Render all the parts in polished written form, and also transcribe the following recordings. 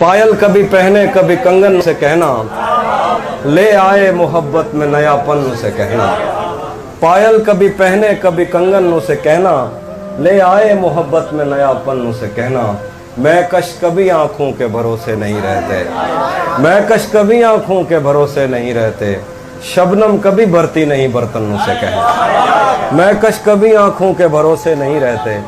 पायल कभी पहने कभी कंगन से कहना, ले आए मोहब्बत में नयापन से कहना। पायल कभी पहने कभी कंगन से कहना, ले आए मोहब्बत में नयापन से कहना। मैं कश कभी आँखों के भरोसे नहीं रहते, मैं कश कभी आँखों के भरोसे नहीं रहते। शबनम कभी भरती नहीं बर्तनों से कहना, मैं कश कभी आँखों के भरोसे नहीं रहते।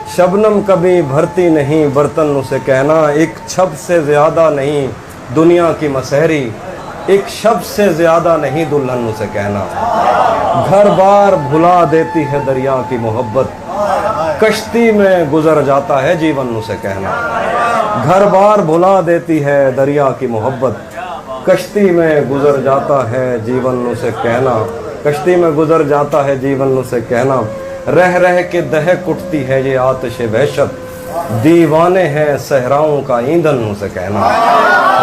शबनम कभी भरती नहीं बर्तनों से कहना। एक शब्द से ज़्यादा नहीं दुनिया की मसहरी, एक शब्द से ज़्यादा नहीं दुल्हन से कहना। घर बार भुला देती है दरिया की मोहब्बत, कश्ती में गुजर जाता है जीवन से कहना। घर बार भुला देती है दरिया की मोहब्बत, कश्ती में गुजर जाता है जीवन से कहना। कश्ती में गुजर जाता है जीवन से कहना। रह रह के दहक उठती है ये आतिश वहशत, दीवाने हैं सहराओं का ईंधन से कहना।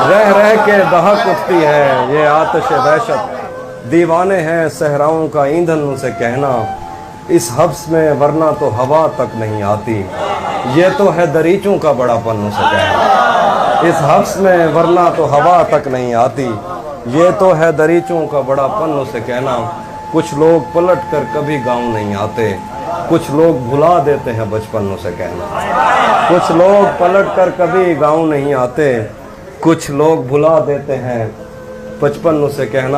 रह रह के दहक उठती है ये आतिश वहशत, दीवाने हैं सहराओं का ईंधन से कहना। इस हब्स में वरना तो हवा तक नहीं आती, ये तो है दरीचों का बड़ापन से कहना। इस हब्स में वरना तो हवा तक नहीं आती, ये तो है दरीचों का बड़ापन से कहना। कुछ लोग पलट कर कभी गाँव नहीं आते, कुछ लोग भुला देते हैं बचपन से कहना। कुछ लोग पलट कर कभी गाँव नहीं आते, कुछ लोग भुला देते हैं बचपन से कहना।